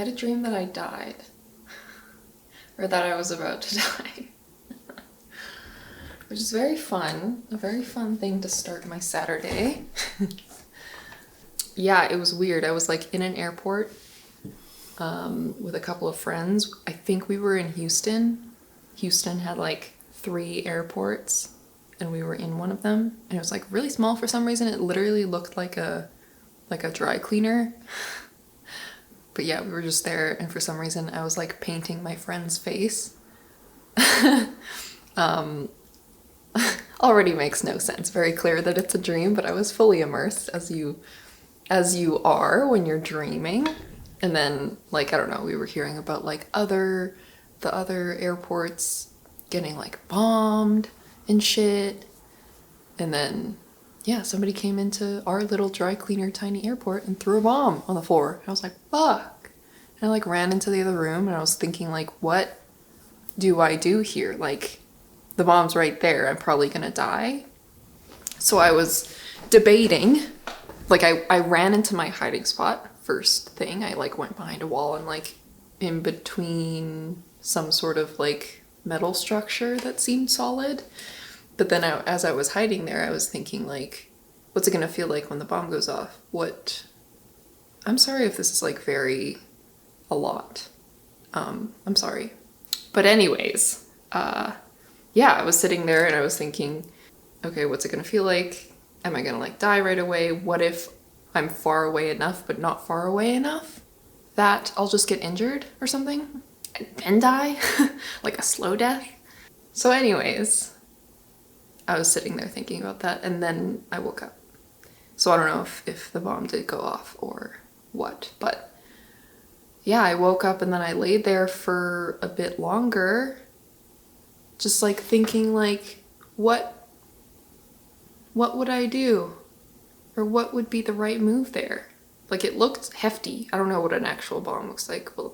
had a dream that I died. Or that I was about to die. Which is very fun. A very fun thing to start my Saturday. Yeah, it was weird. I was like in an airport with a couple of friends. I think we were in Houston. Houston had like 3 airports and we were in one of them. And it was like really small for some reason. It literally looked like a dry cleaner. But yeah, we were just there, and for some reason I was like painting my friend's face. Already makes no sense. Very clear that it's a dream, but I was fully immersed as you are when you're dreaming. And then like, I don't know, we were hearing about like the other airports getting like bombed and shit. And then yeah, somebody came into our little dry cleaner tiny airport and threw a bomb on the floor. And I was like, fuck. And I like ran into the other room and I was thinking like, what do I do here? Like, the bomb's right there. I'm probably gonna die. So I was debating. Like I ran into my hiding spot first thing. I like went behind a wall and like in between some sort of like metal structure that seemed solid. But then as I was hiding there, I was thinking like, what's it gonna feel like when the bomb goes off? I'm sorry if this is like a lot. I'm sorry. But anyways, yeah, I was sitting there and I was thinking, okay, what's it gonna feel like? Am I gonna like die right away? What if I'm far away enough but not far away enough that I'll just get injured or something and then die? Like a slow death? So anyways, I was sitting there thinking about that and then I woke up. So I don't know if the bomb did go off or what, but yeah, I woke up and then I laid there for a bit longer, just like thinking like, what would I do? Or what would be the right move there? Like it looked hefty. I don't know what an actual bomb looks like. Well,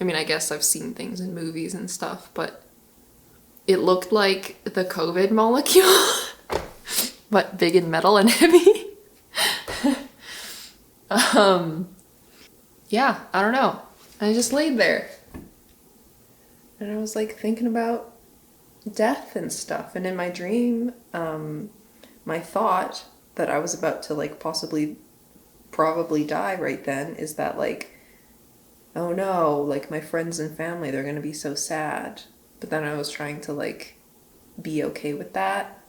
I mean, I guess I've seen things in movies and stuff, but it looked like the COVID molecule, but big and metal and heavy. Yeah, I don't know. I just laid there. And I was like thinking about death and stuff. And in my dream, my thought that I was about to like probably die right then is that like, oh no, like my friends and family, they're gonna be so sad. But then I was trying to like be okay with that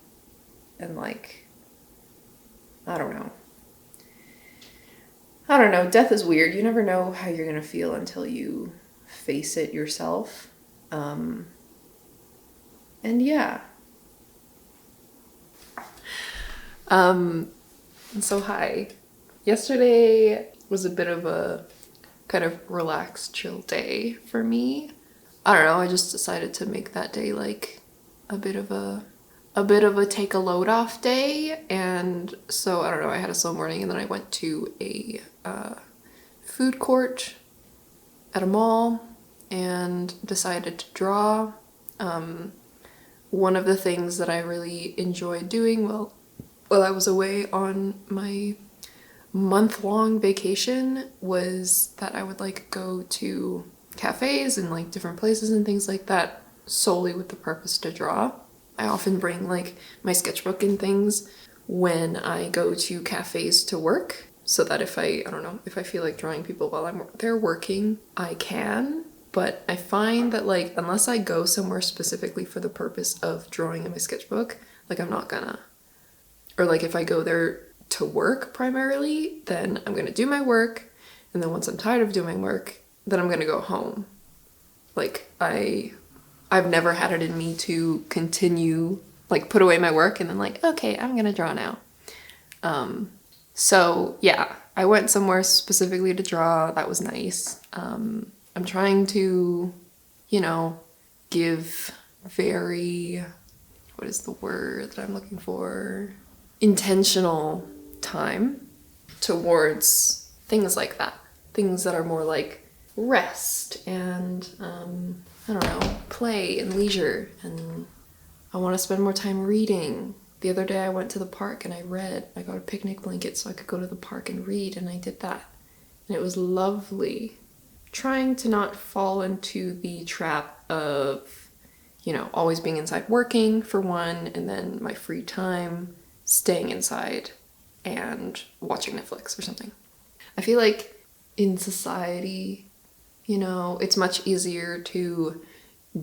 and like, I don't know. Death is weird. You never know how you're gonna feel until you face it yourself. And yeah. So hi. Yesterday was a bit of a kind of relaxed, chill day for me. I don't know, I just decided to make that day like a bit of a take a load off day. And so I don't know, I had a slow morning and then I went to a food court at a mall and decided to draw. One of the things that I really enjoyed doing while I was away on my month-long vacation was that I would like go to cafes and like different places and things like that solely with the purpose to draw. I often bring like my sketchbook and things when I go to cafes to work so that if I feel like drawing people while I'm there working, I can. But I find that like unless I go somewhere specifically for the purpose of drawing in my sketchbook, like I'm not gonna. Or like if I go there to work primarily, then I'm gonna do my work, and then once I'm tired of doing work, then I'm gonna go home. Like I've never had it in me to continue, like put away my work and then like, okay, I'm gonna draw now. So yeah, I went somewhere specifically to draw. That was nice. I'm trying to, give very, what is the word that I'm looking for? Intentional time towards things like that. Things that are more like rest and, I don't know, play and leisure. And I want to spend more time reading. The other day I went to the park and I read. I got a picnic blanket so I could go to the park and read, and I did that. And it was lovely. trying to not fall into the trap of, you know, always being inside working for one, and then my free time staying inside and watching Netflix or something. I feel like in society, you know, it's much easier to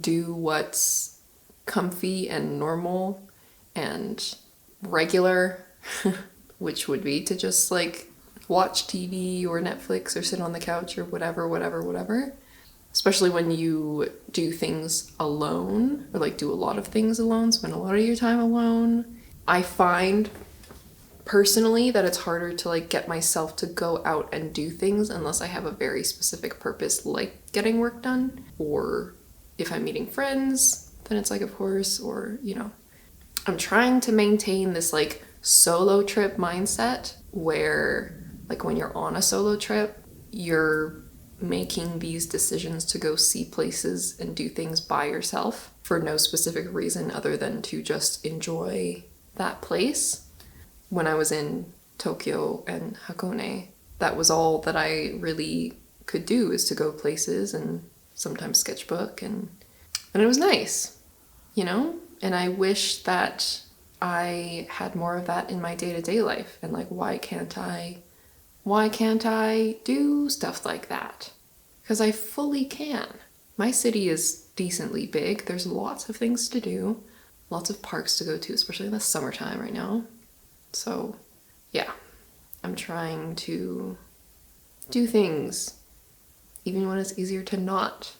do what's comfy and normal and regular, which would be to just like watch TV or Netflix or sit on the couch or whatever. Especially when you do things alone, or like do a lot of things alone, spend a lot of your time alone. I find personally that it's harder to like get myself to go out and do things unless I have a very specific purpose, like getting work done, or if I'm meeting friends, then it's like, of course, or, you know, I'm trying to maintain this like solo trip mindset where like when you're on a solo trip, you're making these decisions to go see places and do things by yourself for no specific reason other than to just enjoy that place. When I was in Tokyo and Hakone, that was all that I really could do, is to go places and sometimes sketchbook, and it was nice, you know? And I wish that I had more of that in my day-to-day life, and like why can't I do stuff like that? Because I fully can. My city is decently big. There's lots of things to do, lots of parks to go to, especially in the summertime right now. So yeah, I'm trying to do things even when it's easier to not.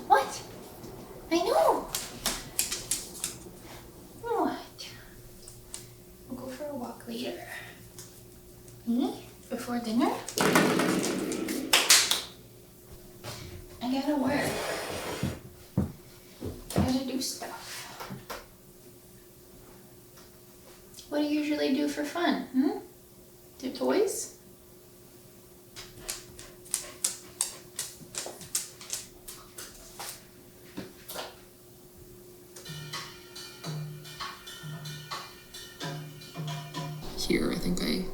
What? I know. What? We'll go for a walk later. Me? Before dinner? I gotta work. I gotta do stuff. What do you usually do for fun? Do toys? Here, I think I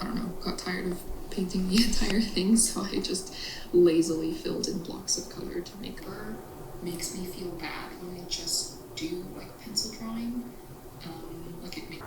don't know, got tired of painting the entire thing, so I just lazily filled in blocks of color to make her. Makes me feel bad when I just do like pencil drawing. Like it makes.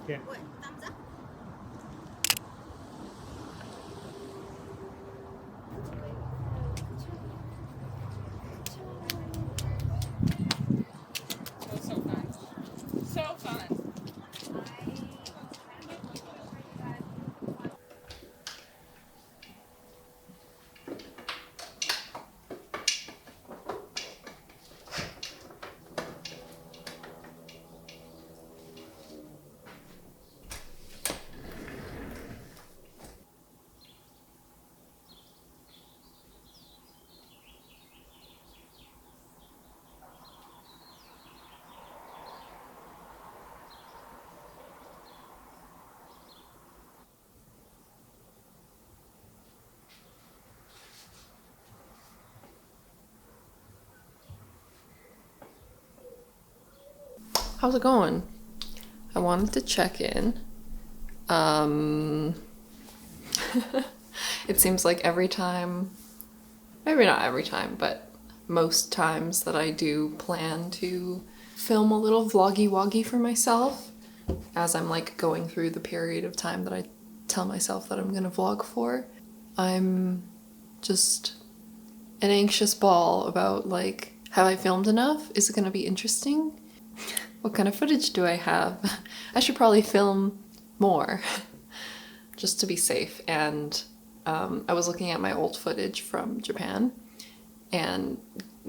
Okay. What? Thumbs up? So fun. So fun. How's it going? I wanted to check in. It seems like every time, maybe not every time, but most times that I do plan to film a little vloggy woggy for myself, as I'm like going through the period of time that I tell myself that I'm gonna vlog for, I'm just an anxious ball about like, have I filmed enough? Is it gonna be interesting? What kind of footage do I have? I should probably film more just to be safe. And I was looking at my old footage from Japan, and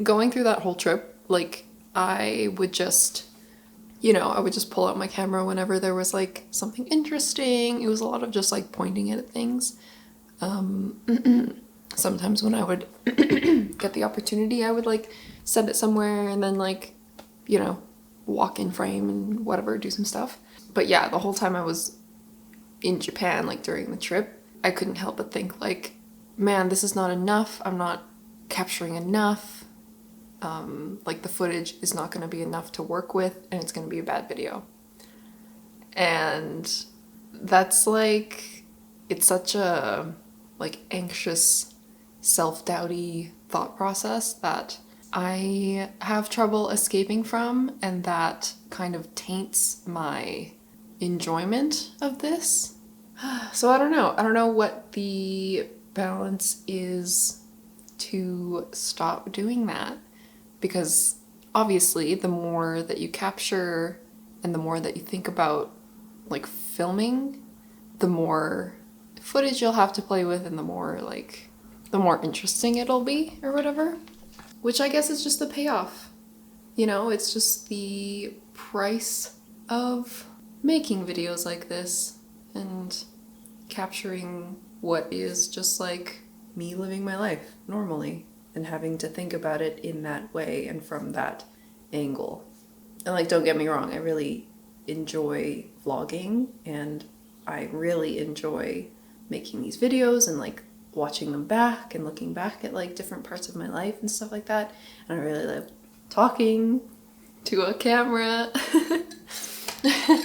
going through that whole trip, like I would just, I would just pull out my camera whenever there was like something interesting. It was a lot of just like pointing it at things. Sometimes when I would get the opportunity, I would like send it somewhere and then like, walk in frame and whatever, do some stuff. But yeah, the whole time I was in Japan, like during the trip, I couldn't help but think like, man, this is not enough. I'm not capturing enough. Like the footage is not going to be enough to work with, and it's going to be a bad video. And that's like, it's such a like anxious, self-doubty thought process that I have trouble escaping from, and that kind of taints my enjoyment of this. So I don't know. I don't know what the balance is to stop doing that, because obviously the more that you capture and the more that you think about like filming, the more footage you'll have to play with and the more interesting it'll be or whatever. Which I guess is just the payoff. It's just the price of making videos like this and capturing what is just like me living my life normally and having to think about it in that way and from that angle. And like, don't get me wrong, I really enjoy vlogging and I really enjoy making these videos and like watching them back and looking back at like different parts of my life and stuff like that. And I really love talking to a camera. I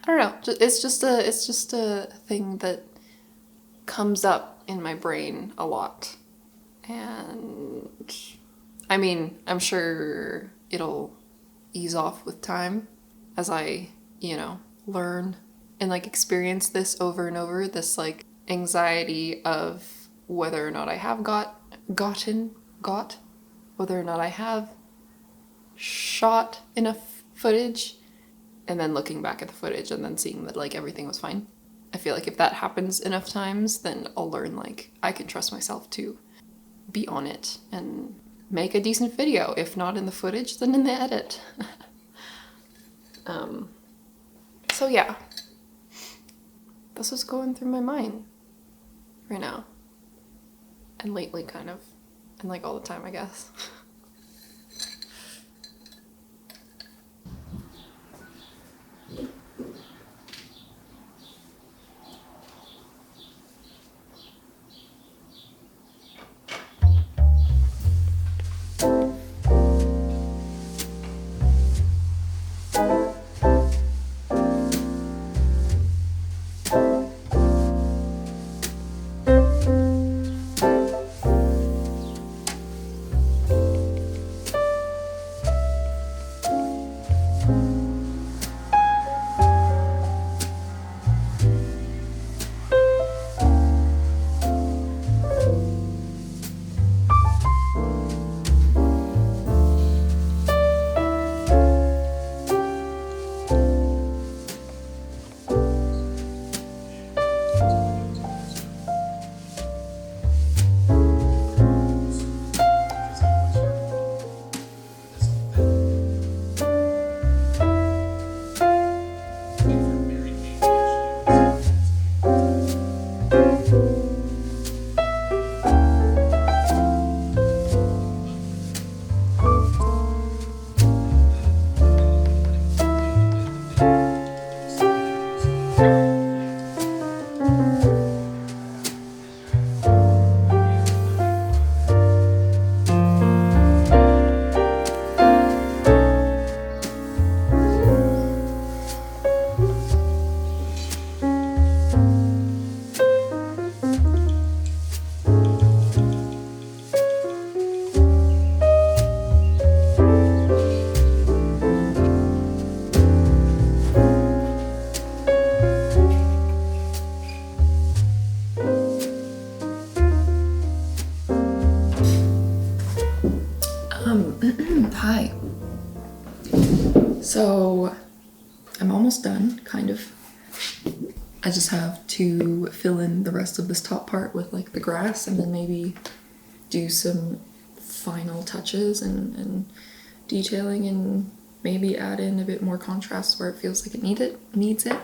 don't know. It's just a thing that comes up in my brain a lot. And I mean, I'm sure it'll ease off with time as I, learn and like experience this over and over, this like anxiety of whether or not I have whether or not I have shot enough footage, and then looking back at the footage and then seeing that like everything was fine. I feel like if that happens enough times, then I'll learn like I can trust myself to be on it and make a decent video. If not in the footage, then in the edit. So yeah. That's what's going through my mind right now. And lately, kind of. And like all the time, I guess. Hi. So I'm almost done, kind of. I just have to fill in the rest of this top part with like the grass and then maybe do some final touches and detailing and maybe add in a bit more contrast where it feels like it needs it.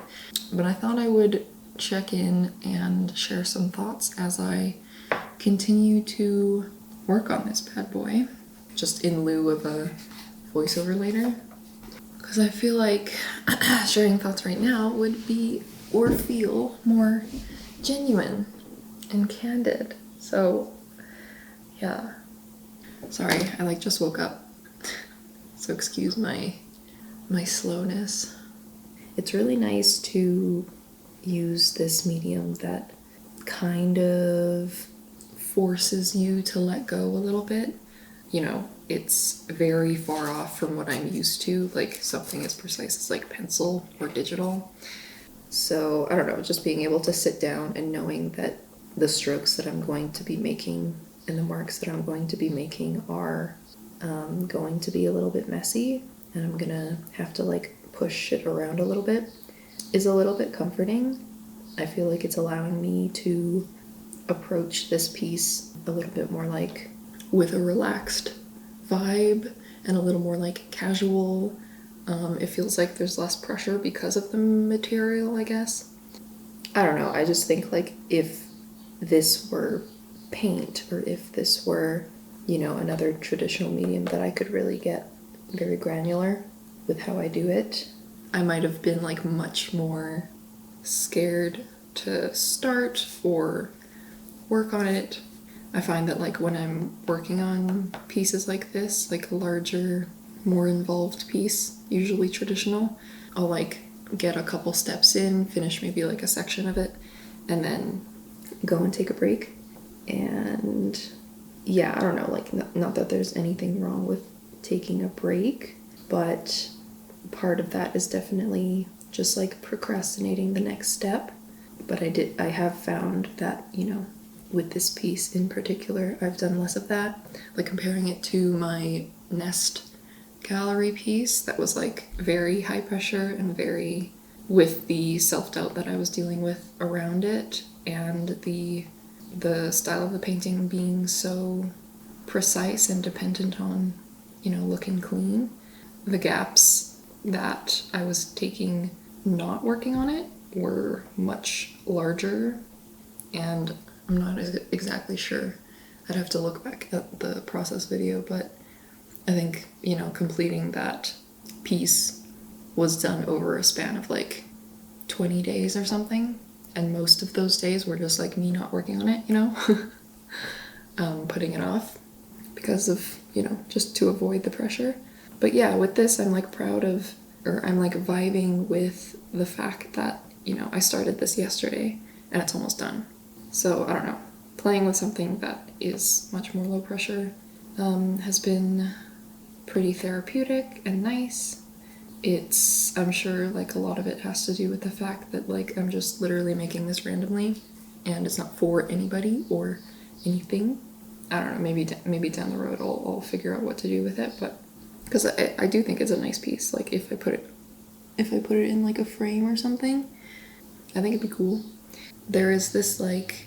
But I thought I would check in and share some thoughts as I continue to work on this bad boy, just in lieu of a voiceover later. Because I feel like sharing thoughts right now would be or feel more genuine and candid. So yeah. Sorry, I like just woke up. So excuse my slowness. It's really nice to use this medium that kind of forces you to let go a little bit. You know, it's very far off from what I'm used to, like something as precise as like pencil or digital. So I don't know, just being able to sit down and knowing that the strokes that I'm going to be making and the marks that I'm going to be making are going to be a little bit messy and I'm gonna have to like push it around a little bit is a little bit comforting. I feel like it's allowing me to approach this piece a little bit more like with a relaxed vibe and a little more like casual. It feels like there's less pressure because of the material, I guess. I don't know, I just think like if this were paint or if this were, you know, another traditional medium that I could really get very granular with how I do it, I might have been like much more scared to start or work on it. I find that like when I'm working on pieces like this, like a larger, more involved piece, usually traditional, I'll like get a couple steps in, finish maybe like a section of it, and then go and take a break. And yeah, I don't know, like not that there's anything wrong with taking a break, but part of that is definitely just like procrastinating the next step. But I have found that, you know, with this piece in particular, I've done less of that. Like comparing it to my Nest gallery piece that was like very high pressure and very with the self-doubt that I was dealing with around it, and the style of the painting being so precise and dependent on, you know, looking clean. The gaps that I was taking not working on it were much larger, and I'm not exactly sure. I'd have to look back at the process video, but I think, you know, completing that piece was done over a span of like 20 days or something, and most of those days were just like me not working on it, you know, putting it off because of, you know, just to avoid the pressure. But yeah, with this, I'm like proud of, or I'm like vibing with the fact that, you know, I started this yesterday and it's almost done. So I don't know, playing with something that is much more low pressure has been pretty therapeutic and nice. It's, I'm sure like a lot of it has to do with the fact that like I'm just literally making this randomly and it's not for anybody or anything. I don't know, maybe down the road I'll figure out what to do with it, but because I do think it's a nice piece. Like if I put it in like a frame or something, I think it'd be cool. There is this like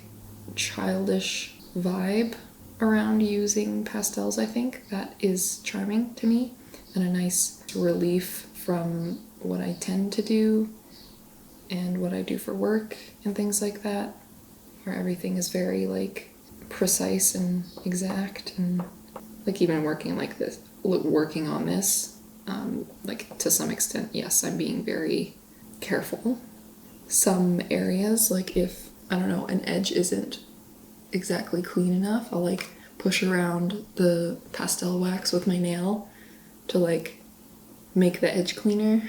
childish vibe around using pastels, I think, that is charming to me and a nice relief from what I tend to do and what I do for work and things like that, where everything is very like precise and exact. And like even working like this, working on this, like to some extent, yes, I'm being very careful. Some areas, like if, I don't know, an edge isn't exactly clean enough, I'll like push around the pastel wax with my nail to like make the edge cleaner.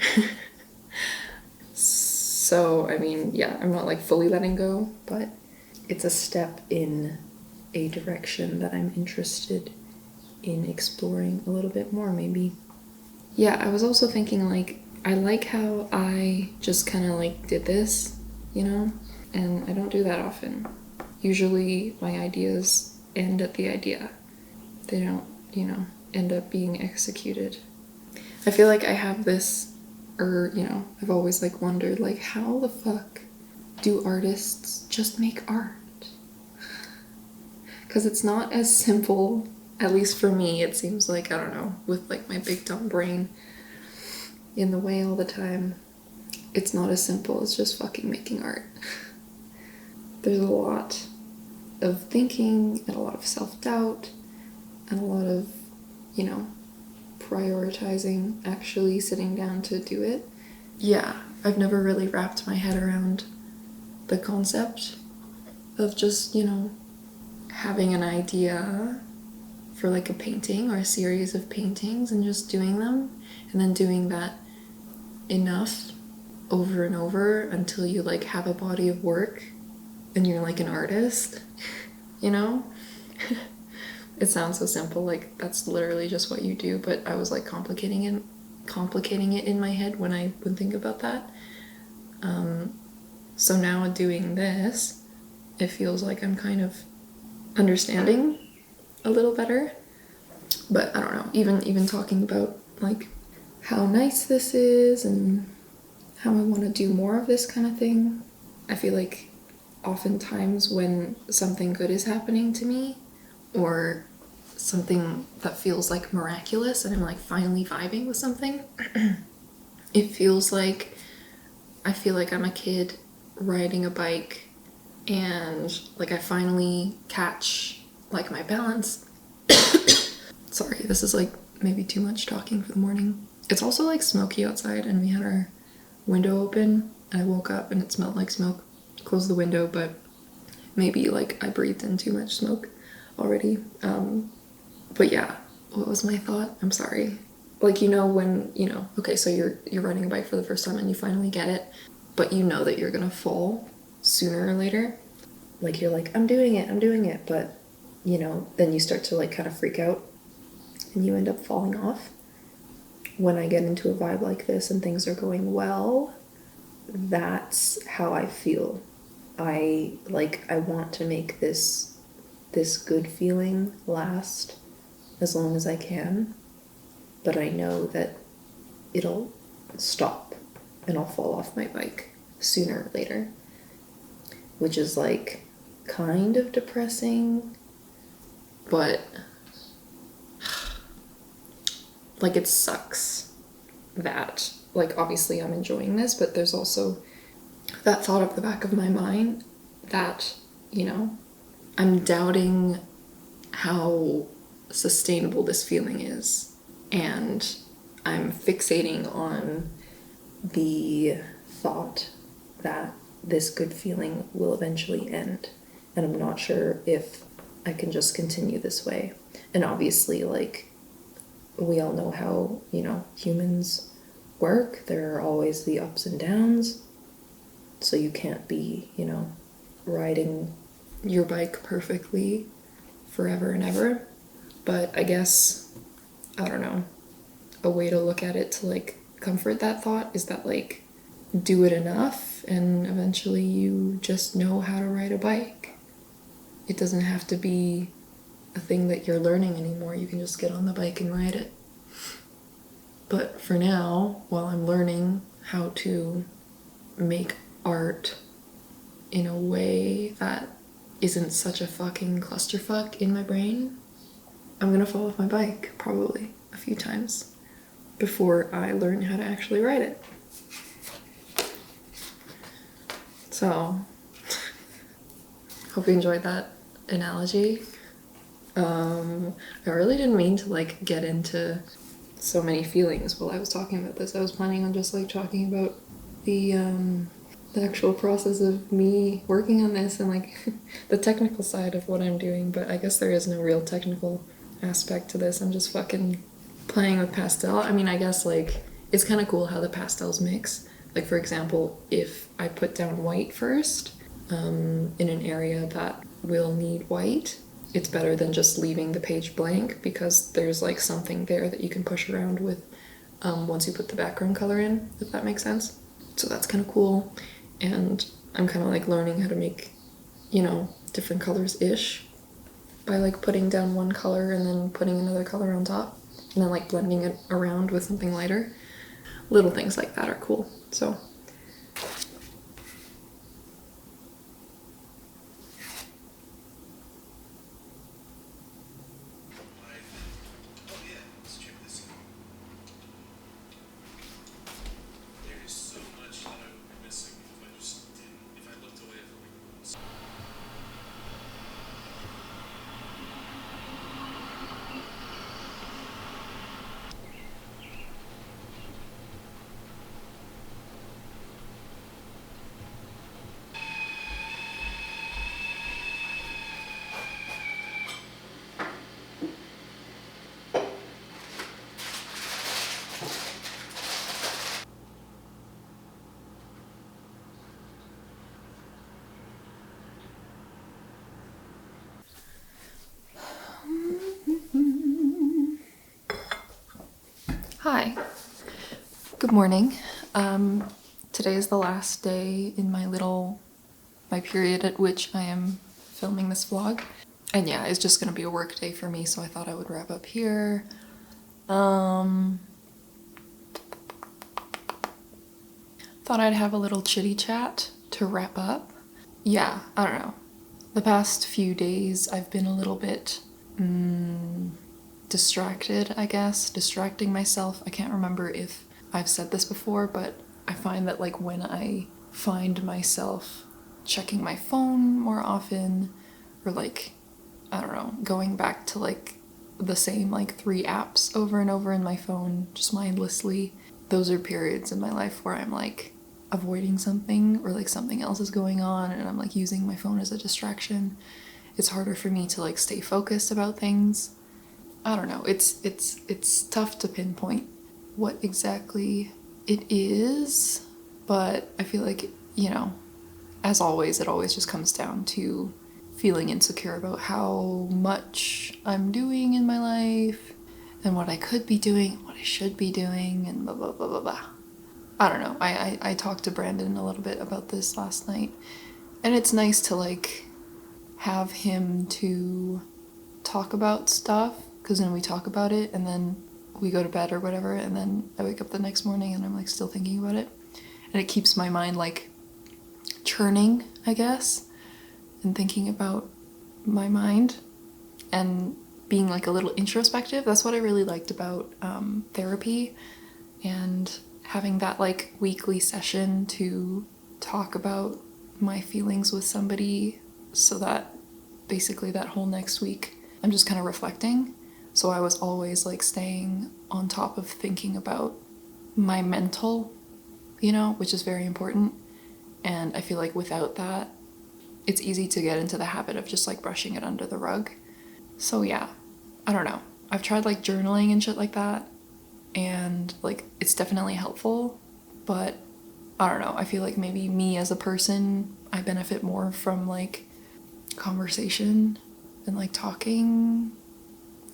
So, I mean, yeah, I'm not like fully letting go, but it's a step in a direction that I'm interested in exploring a little bit more, maybe. Yeah, I was also thinking like, I like how I just kind of like did this, you know? And I don't do that often. Usually my ideas end at the idea. They don't, you know, end up being executed. I feel like I have this, or, you know, I've always like wondered, like, how the fuck do artists just make art? Because it's not as simple, at least for me, it seems like, I don't know, with like my big dumb brain in the way all the time, it's not as simple as just fucking making art. There's a lot of thinking and a lot of self-doubt and a lot of, you know, prioritizing, actually sitting down to do it. Yeah, I've never really wrapped my head around the concept of just, you know, having an idea for like a painting or a series of paintings and just doing them, and then doing that enough over and over until you like have a body of work and you're like an artist, you know? It sounds so simple, like that's literally just what you do, but I was like complicating it in my head when I would think about that. So now doing this, it feels like I'm kind of understanding a little better. But I don't know, even talking about like how nice this is and how I want to do more of this kind of thing, I feel like oftentimes when something good is happening to me, or something that feels like miraculous and I'm like finally vibing with something, it feels like I feel like I'm a kid riding a bike and like I finally catch like my balance. Sorry, this is like maybe too much talking for the morning. It's also like smoky outside and we had our window open. I woke up and it smelled like smoke. Closed the window, but maybe like I breathed in too much smoke already. But yeah, what was my thought? I'm sorry. Like, you know, when, you know, okay, so you're riding a bike for the first time and you finally get it, but you know that you're gonna fall sooner or later. Like you're like, I'm doing it, but you know, then you start to like kind of freak out and you end up falling off. When I get into a vibe like this and things are going well, that's how I feel. I want to make this good feeling last as long as I can, but I know that it'll stop and I'll fall off my bike sooner or later, which is like kind of depressing, but like it sucks that like obviously I'm enjoying this, but there's also that thought at the back of my mind that, you know, I'm doubting how sustainable this feeling is, and I'm fixating on the thought that this good feeling will eventually end, and I'm not sure if I can just continue this way. And obviously, like, we all know how, you know, humans work. There are always the ups and downs, so you can't be, you know, riding your bike perfectly forever and ever. But I guess, I don't know, a way to look at it to like comfort that thought is that like do it enough and eventually you just know how to ride a bike. It doesn't have to be a thing that you're learning anymore. You can just get on the bike and ride it. But for now, while I'm learning how to make art in a way that isn't such a fucking clusterfuck in my brain, I'm gonna fall off my bike probably a few times before I learn how to actually ride it. So, hope you enjoyed that analogy. I really didn't mean to like get into so many feelings while I was talking about this. I was planning on just like talking about the actual process of me working on this and like the technical side of what I'm doing, but I guess there is no real technical aspect to this. I'm just fucking playing with pastel. I mean, I guess like it's kind of cool how the pastels mix. Like for example, if I put down white first in an area that will need white, it's better than just leaving the page blank, because there's like something there that you can push around with once you put the background color in, if that makes sense. So that's kind of cool. And I'm kind of like learning how to make, you know, different colors-ish by like putting down one color and then putting another color on top. and then like blending it around with something lighter. Little things like that are cool. So hi, good morning. Today is the last day in my period at which I am filming this vlog. And yeah, it's just gonna be a work day for me, so I thought I would wrap up here. Thought I'd have a little chitty chat to wrap up. Yeah, I don't know. The past few days I've been a little bit distracted, I guess. Distracting myself. I can't remember if I've said this before, but I find that like when I find myself checking my phone more often, or like, I don't know, going back to like the same like 3 apps over and over in my phone just mindlessly, those are periods in my life where I'm like avoiding something, or like something else is going on and I'm like using my phone as a distraction. It's harder for me to like stay focused about things. I don't know, it's tough to pinpoint what exactly it is, but I feel like, you know, as always, it always just comes down to feeling insecure about how much I'm doing in my life and what I could be doing, what I should be doing, and blah blah blah blah blah. I don't know. I talked to Brandon a little bit about this last night, and it's nice to like have him to talk about stuff, because then we talk about it and then we go to bed or whatever, and then I wake up the next morning and I'm like still thinking about it, and it keeps my mind like churning, I guess, and thinking about my mind and being like a little introspective. That's what I really liked about therapy, and having that like weekly session to talk about my feelings with somebody, so that basically that whole next week I'm just kind of reflecting. So I was always like staying on top of thinking about my mental, you know, which is very important. And I feel like without that, it's easy to get into the habit of just like brushing it under the rug. So yeah, I don't know. I've tried like journaling and shit like that, and like it's definitely helpful, but I don't know. I feel like maybe me as a person, I benefit more from like conversation and like talking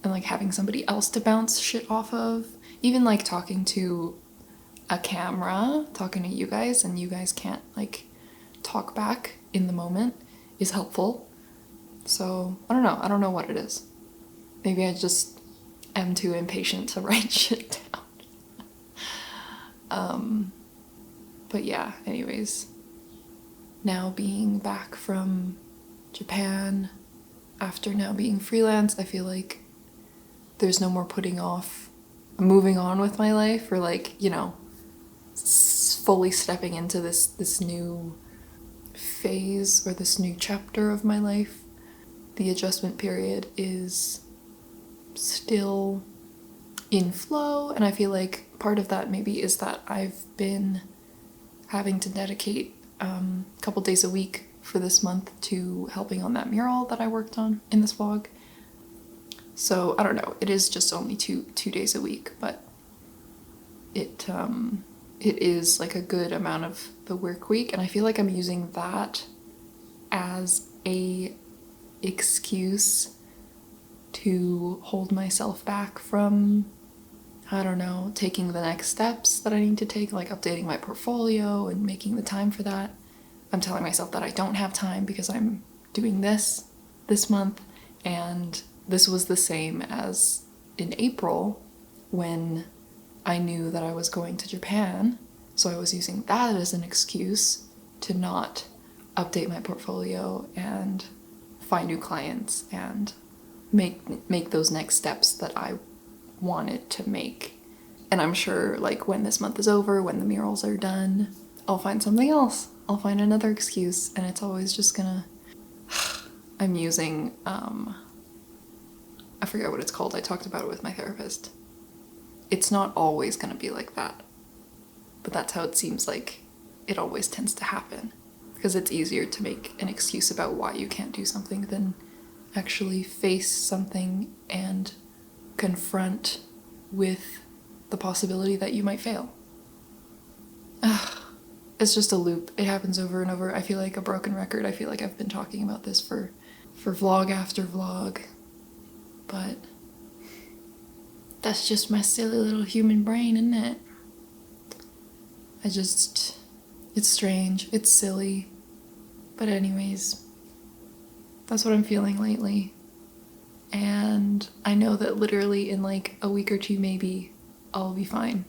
and like having somebody else to bounce shit off of. Even like talking to a camera, talking to you guys, and you guys can't like talk back in the moment is helpful. So I don't know what it is. Maybe I just am too impatient to write shit down. But yeah, anyways, now being back from Japan, after now being freelance, I feel like there's no more putting off moving on with my life, or like, you know, fully stepping into this new phase or this new chapter of my life. The adjustment period is still in flow, and I feel like part of that maybe is that I've been having to dedicate a couple days a week for this month to helping on that mural that I worked on in this vlog. So I don't know, it is just only two days a week, but it is like a good amount of the work week, and I feel like I'm using that as a excuse to hold myself back from, I don't know, taking the next steps that I need to take, like updating my portfolio and making the time for that. I'm telling myself that I don't have time because I'm doing this month, and this was the same as in April when I knew that I was going to Japan, so I was using that as an excuse to not update my portfolio and find new clients and make those next steps that I wanted to make. And I'm sure, like, when this month is over, when the murals are done, I'll find something else. I'll find another excuse, and it's always just gonna... I'm using, I forget what it's called. I talked about it with my therapist. It's not always gonna be like that, but that's how it seems like it always tends to happen. Because it's easier to make an excuse about why you can't do something than actually face something and confront with the possibility that you might fail. It's just a loop. It happens over and over. I feel like a broken record. I feel like I've been talking about this for vlog after vlog. But that's just my silly little human brain, isn't it? It's strange. It's silly. But anyways, that's what I'm feeling lately. And I know that literally in like a week or two maybe I'll be fine.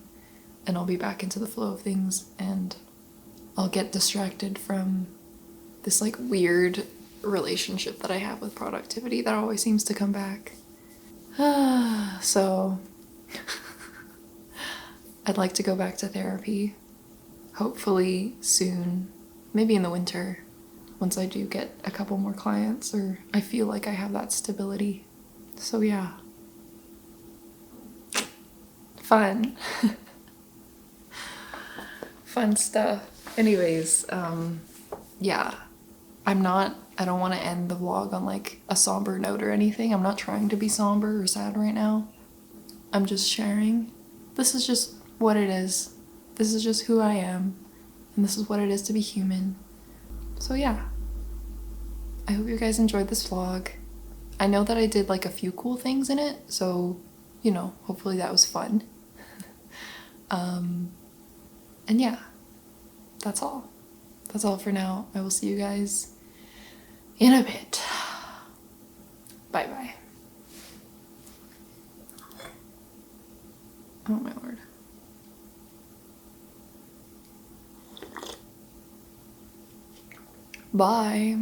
And I'll be back into the flow of things, and I'll get distracted from this like weird relationship that I have with productivity that always seems to come back. So I'd like to go back to therapy, hopefully soon, maybe in the winter, once I do get a couple more clients, or I feel like I have that stability. So yeah. Fun. Fun stuff. Anyways, yeah. I don't want to end the vlog on like a somber note or anything. I'm not trying to be somber or sad right now. I'm just sharing. This is just what it is. This is just who I am. And this is what it is to be human. So yeah. I hope you guys enjoyed this vlog. I know that I did like a few cool things in it, so, you know, hopefully that was fun. And yeah, that's all. That's all for now. I will see you guys in a bit. Bye bye. Oh my lord. Bye.